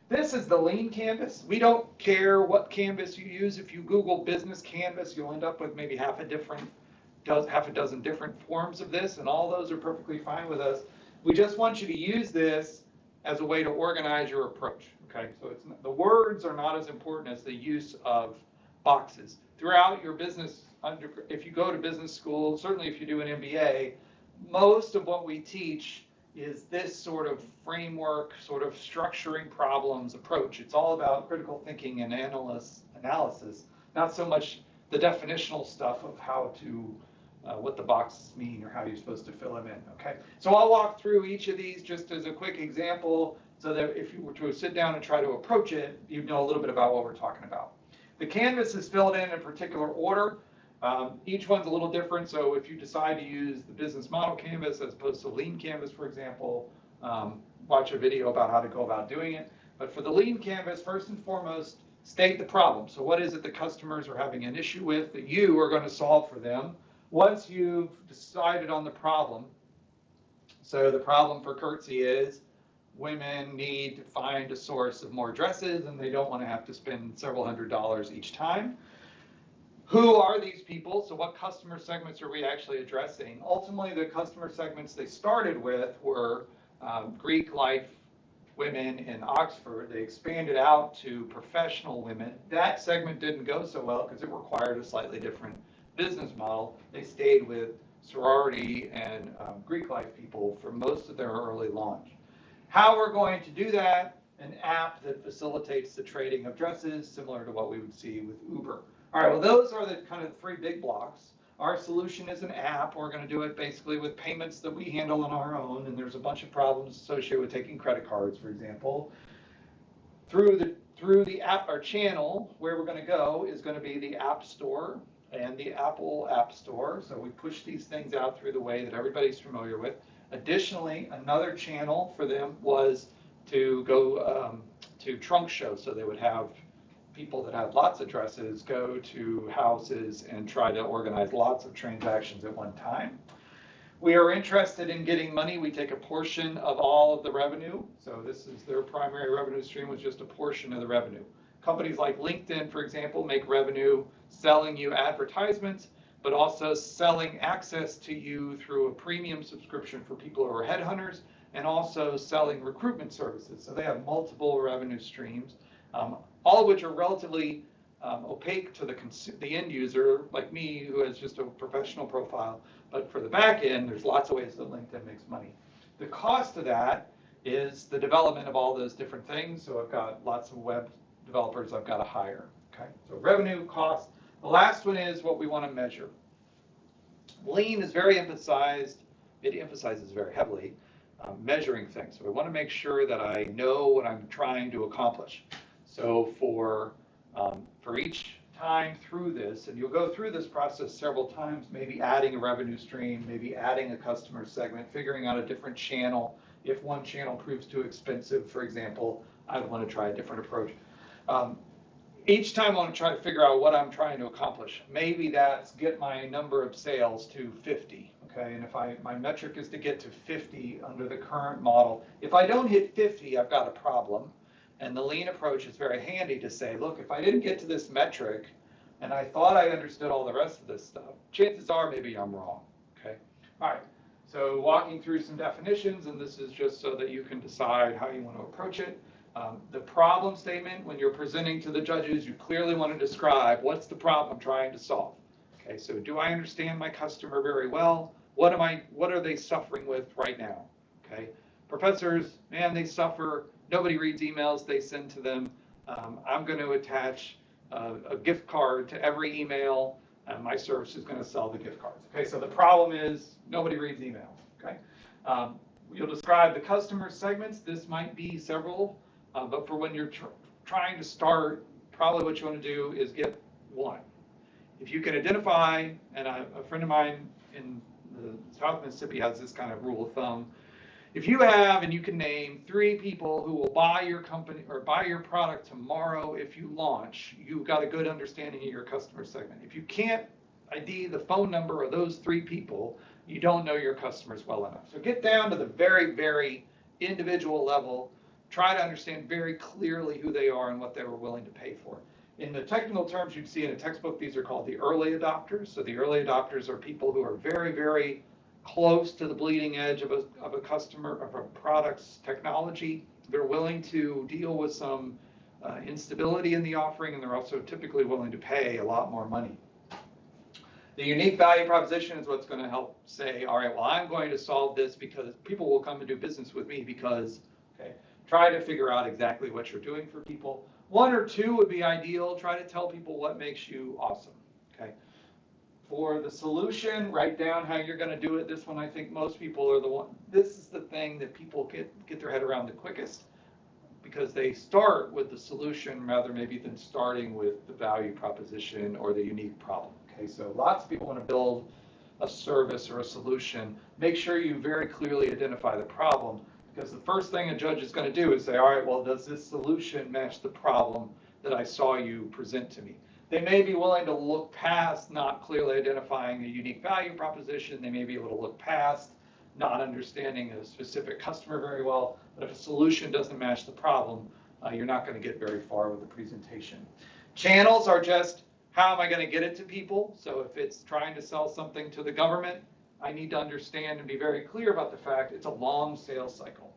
This is the lean canvas. We don't care what canvas you use. If you Google business canvas, you'll end up with maybe half a dozen different forms of this, and all those are perfectly fine with us. We just want you to use this as a way to organize your approach. Okay, so the words are not as important as the use of boxes throughout your business. If you go to business school, certainly if you do an MBA, most of what we teach is this sort of framework, sort of structuring problems approach. It's all about critical thinking and analysis, not so much the definitional stuff of how to, what the boxes mean or how you're supposed to fill them in, okay? So I'll walk through each of these just as a quick example so that if you were to sit down and try to approach it, you know a little bit about what we're talking about. The canvas is filled in a particular order. Each one's a little different, so if you decide to use the business model canvas as opposed to lean canvas, for example, watch a video about how to go about doing it. But for the lean canvas, first and foremost, state the problem. So what is it the customers are having an issue with that you are going to solve for them? Once you've decided on the problem, so the problem for Curtsy is women need to find a source of more dresses and they don't want to have to spend several $100s each time. Who are these people? So what customer segments are we actually addressing? Ultimately, the customer segments they started with were Greek life women in Oxford. They expanded out to professional women. That segment didn't go so well because it required a slightly different business model. They stayed with sorority and Greek life people for most of their early launch. How we're going to do that? An app that facilitates the trading of dresses, similar to what we would see with Uber. All right, well, those are the kind of three big blocks. Our solution is an app. We're going to do it basically with payments that we handle on our own, and there's a bunch of problems associated with taking credit cards, for example. Through the app, our channel, where we're going to go is going to be the App Store and the Apple App Store. So we push these things out through the way that everybody's familiar with. Additionally, another channel for them was to go to trunk shows, so they would have people that have lots of dresses go to houses and try to organize lots of transactions at one time. We are interested in getting money. We take a portion of all of the revenue. So this is their primary revenue stream, was just a portion of the revenue. Companies like LinkedIn, for example, make revenue selling you advertisements, but also selling access to you through a premium subscription for people who are headhunters, and also selling recruitment services. So they have multiple revenue streams. All of which are relatively opaque to the end user, like me, who has just a professional profile. But for the back end, there's lots of ways that LinkedIn makes money. The cost of that is the development of all those different things. So I've got lots of web developers I've got to hire. Okay, so revenue, cost. The last one is what we want to measure. Lean is very emphasized. It emphasizes very heavily measuring things. So I want to make sure that I know what I'm trying to accomplish. So for each time through this, and you'll go through this process several times, maybe adding a revenue stream, maybe adding a customer segment, figuring out a different channel. If one channel proves too expensive, for example, I want to try a different approach. Each time I want to try to figure out what I'm trying to accomplish. Maybe that's get my number of sales to 50, okay? And if my metric is to get to 50 under the current model, if I don't hit 50, I've got a problem. And the lean approach is very handy to say, look, if I didn't get to this metric and I thought I understood all the rest of this stuff, chances are maybe I'm wrong, okay? All right, so walking through some definitions, and this is just so that you can decide how you want to approach it. The problem statement, when you're presenting to the judges, you clearly want to describe what's the problem I'm trying to solve. Okay, so do I understand my customer very well? What are they suffering with right now? Okay, professors, man, they suffer. Nobody reads emails they send to them. I'm going to attach a gift card to every email, and my service is going to sell the gift cards. Okay, so the problem is nobody reads emails. Okay, you'll describe the customer segments. This might be several, but for when you're trying to start, probably what you want to do is get one. If you can identify, and a friend of mine in the South Mississippi has this kind of rule of thumb. If you have, and you can name 3 people who will buy your company or buy your product tomorrow if you launch, you've got a good understanding of your customer segment. If you can't ID the phone number of those 3 people, you don't know your customers well enough. So get down to the very, very individual level try to understand very clearly who they are and what they were willing to pay for. In the technical terms you'd see in a textbook, these are called the early adopters. So the early adopters are people who are very, very close to the bleeding edge of a customer, of a product's technology. They're willing to deal with some instability in the offering, and they're also typically willing to pay a lot more money. The unique value proposition is what's going to help say, all right, well, I'm going to solve this because people will come and do business with me because, okay, try to figure out exactly what you're doing for people. 1 or 2 would be ideal. Try to tell people what makes you awesome, okay? For the solution, write down how you're going to do it. This one, I think most people are the one, this is the thing that people get their head around the quickest, because they start with the solution rather maybe than starting with the value proposition or the unique problem. Okay, so lots of people want to build a service or a solution. Make sure you very clearly identify the problem, because the first thing a judge is going to do is say, all right, well, does this solution match the problem that I saw you present to me? They may be willing to look past not clearly identifying a unique value proposition. They may be able to look past not understanding a specific customer very well, but if a solution doesn't match the problem, you're not going to get very far with the presentation. Channels are just, how am I going to get it to people? So if it's trying to sell something to the government, I need to understand and be very clear about the fact it's a long sales cycle.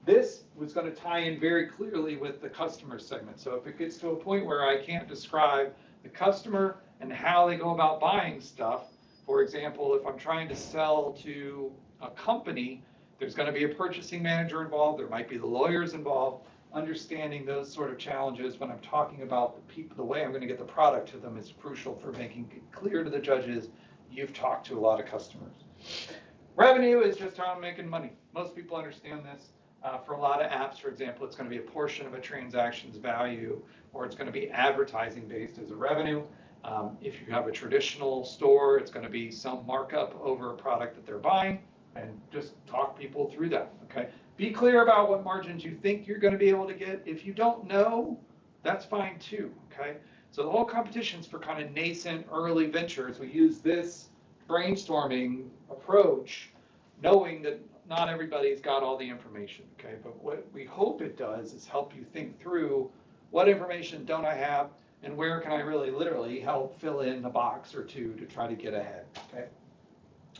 This was going to tie in very clearly with the customer segment. So if it gets to a point where I can't describe the customer and how they go about buying stuff, for example, if I'm trying to sell to a company, there's going to be a purchasing manager involved, there might be the lawyers involved. Understanding those sort of challenges when I'm talking about the people, the way I'm going to get the product to them is crucial for making it clear to the judges you've talked to a lot of customers. Revenue is just how I'm making money. Most people understand this. For a lot of apps, for example, it's going to be a portion of a transaction's value, or it's going to be advertising based as a revenue. If you have a traditional store, it's going to be some markup over a product that they're buying, and just talk people through that, okay? Be clear about what margins you think you're going to be able to get. If you don't know, that's fine too, okay? So the whole competition's for kind of nascent early ventures. We use this brainstorming approach knowing that not everybody's got all the information, okay? But what we hope it does is help you think through what information don't I have and where can I really literally help fill in a box or two to try to get ahead, okay?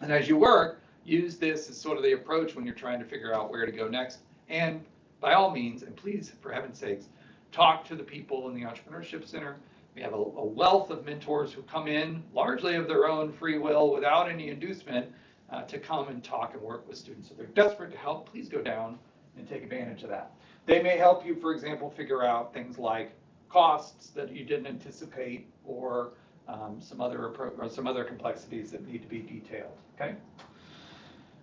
And as you work, use this as sort of the approach when you're trying to figure out where to go next. And by all means, and please, for heaven's sakes, talk to the people in the Entrepreneurship Center. We have a wealth of mentors who come in largely of their own free will without any inducement to come and talk and work with students. If they're desperate to help, please go down and take advantage of that. They may help you, for example, figure out things like costs that you didn't anticipate, or some other complexities that need to be detailed, okay?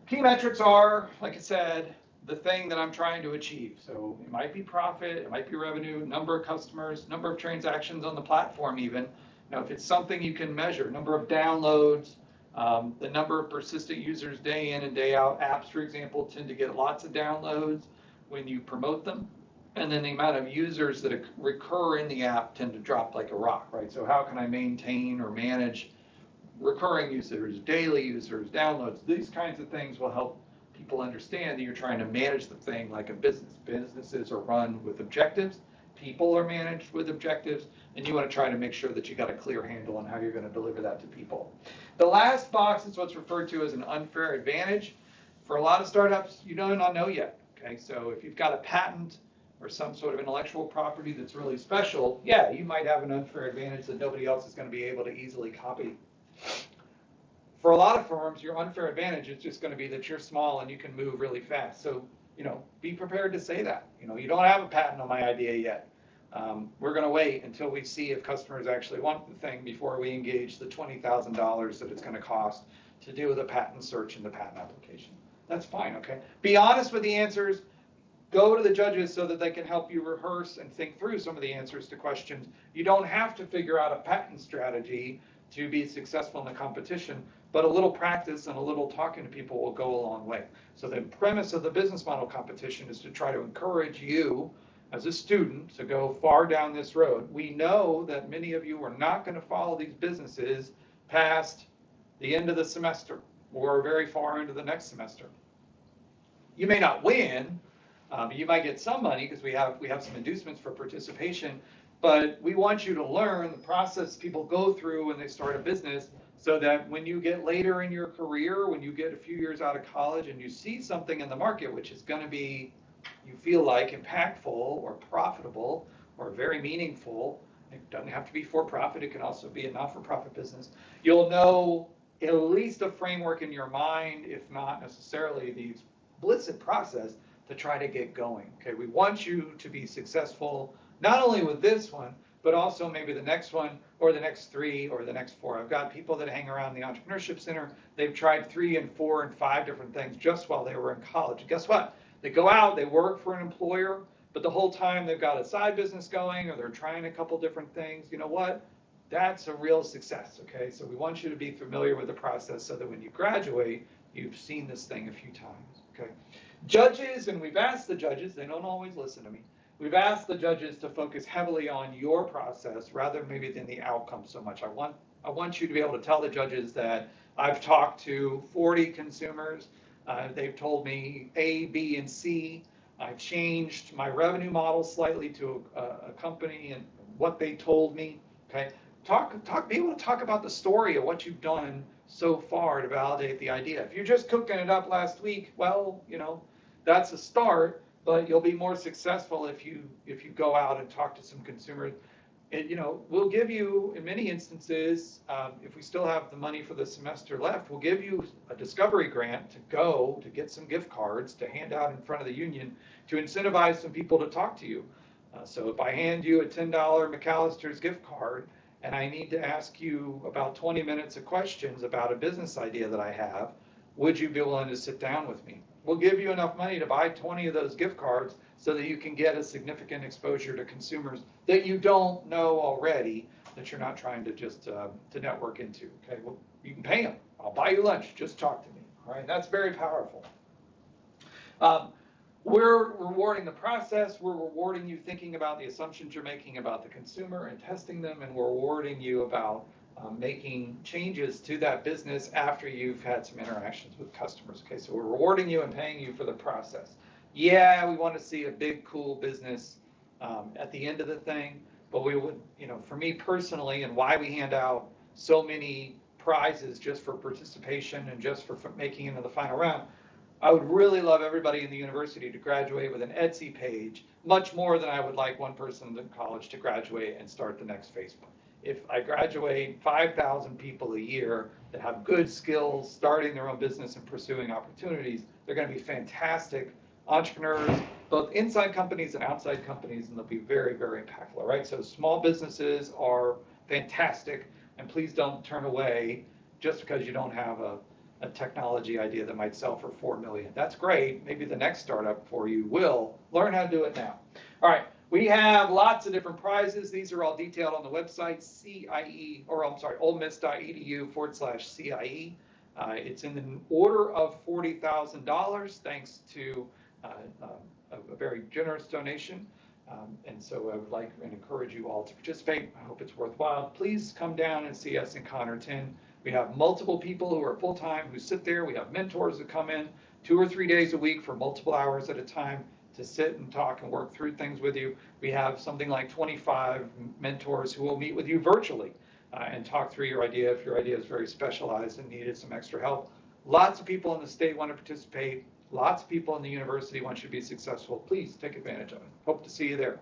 Key metrics are, like I said, the thing that I'm trying to achieve. So it might be profit, it might be revenue, number of customers, number of transactions on the platform even. Now, if it's something you can measure, number of downloads, the number of persistent users day in and day out. Apps, for example, tend to get lots of downloads when you promote them. And then the amount of users that recur in the app tend to drop like a rock, right? So how can I maintain or manage recurring users, daily users, downloads? These kinds of things will help people understand that you're trying to manage the thing like a business. Businesses are run with objectives, people are managed with objectives, and you want to try to make sure that you got a clear handle on how you're going to deliver that to people. The last box is what's referred to as an unfair advantage. For a lot of startups, you do not know yet, okay? So if you've got a patent or some sort of intellectual property that's really special, yeah, you might have an unfair advantage that nobody else is going to be able to easily copy. For a lot of firms, your unfair advantage is just going to be that you're small and you can move really fast. So, be prepared to say that. You don't have a patent on my idea yet. We're going to wait until we see if customers actually want the thing before we engage the $20,000 that it's going to cost to do the patent search and the patent application. That's fine, okay? Be honest with the answers. Go to the judges so that they can help you rehearse and think through some of the answers to questions. You don't have to figure out a patent strategy to be successful in the competition, but a little practice and a little talking to people will go a long way. So the premise of the business model competition is to try to encourage you as a student to go far down this road. We know that many of you are not going to follow these businesses past the end of the semester or very far into the next semester. You may not win, You might get some money because we have some inducements for participation, but we want you to learn the process people go through when they start a business, so that when you get later in your career, when you get a few years out of college and you see something in the market which is going to be, you feel like, impactful or profitable or very meaningful, it doesn't have to be for profit, it can also be a not-for-profit business, you'll know at least a framework in your mind, if not necessarily the explicit process, to try to get going. Okay, we want you to be successful not only with this one, but also maybe the next one or the next 3 or the next 4. I've got people that hang around the Entrepreneurship Center. They've tried 3 and 4 and 5 different things just while they were in college. And guess what? They go out, they work for an employer, but the whole time they've got a side business going, or they're trying a couple different things. You know what? That's a real success, okay? So we want you to be familiar with the process so that when you graduate, you've seen this thing a few times, okay? Judges, and we've asked the judges, they don't always listen to me, we've asked the judges to focus heavily on your process rather maybe than the outcome so much. I want you to be able to tell the judges that I've talked to 40 consumers, they've told me A, B, and C. I've changed my revenue model slightly to a company and what they told me, okay? Be able to talk about the story of what you've done so far to validate the idea. If you're just cooking it up last week, well, you know, that's a start, but you'll be more successful if you go out and talk to some consumers. You know, we'll give you, in many instances, if we still have the money for the semester left, we'll give you a discovery grant to get some gift cards to hand out in front of the union to incentivize some people to talk to you. So if I hand you a $10 McAllister's gift card, and I need to ask you about 20 minutes of questions about a business idea that I have, would you be willing to sit down with me? We'll give you enough money to buy 20 of those gift cards so that you can get a significant exposure to consumers that you don't know already, that you're not trying to just to network into. Okay, well, you can pay them. I'll buy you lunch. Just talk to me. All right, that's very powerful. We're rewarding the process. We're rewarding you thinking about the assumptions you're making about the consumer and testing them, and we're rewarding you about making changes to that business after you've had some interactions with customers. Okay, so we're rewarding you and paying you for the process. Yeah, we want to see a big, cool business at the end of the thing, but we would, you know, for me personally, and why we hand out so many prizes just for participation and just for making it into the final round, I would really love everybody in the university to graduate with an Etsy page, much more than I would like one person in college to graduate and start the next Facebook. If I graduate 5,000 people a year that have good skills, starting their own business and pursuing opportunities, they're going to be fantastic entrepreneurs, both inside companies and outside companies, and they'll be very, very impactful, all right? So small businesses are fantastic, and please don't turn away just because you don't have a technology idea that might sell for $4 million. That's great. Maybe the next startup for you will. Learn how to do it now. All right. We have lots of different prizes. These are all detailed on the website, olemiss.edu/CIE. It's in the order of $40,000, thanks to a very generous donation. And so I would like and encourage you all to participate. I hope it's worthwhile. Please come down and see us in Connerton. We have multiple people who are full-time who sit there. We have mentors that come in 2 or 3 days a week for multiple hours at a time to sit and talk and work through things with you. We have something like 25 mentors who will meet with you virtually and talk through your idea if your idea is very specialized and needed some extra help. Lots of people in the state want to participate. Lots of people in the university want you to be successful. Please take advantage of it. Hope to see you there.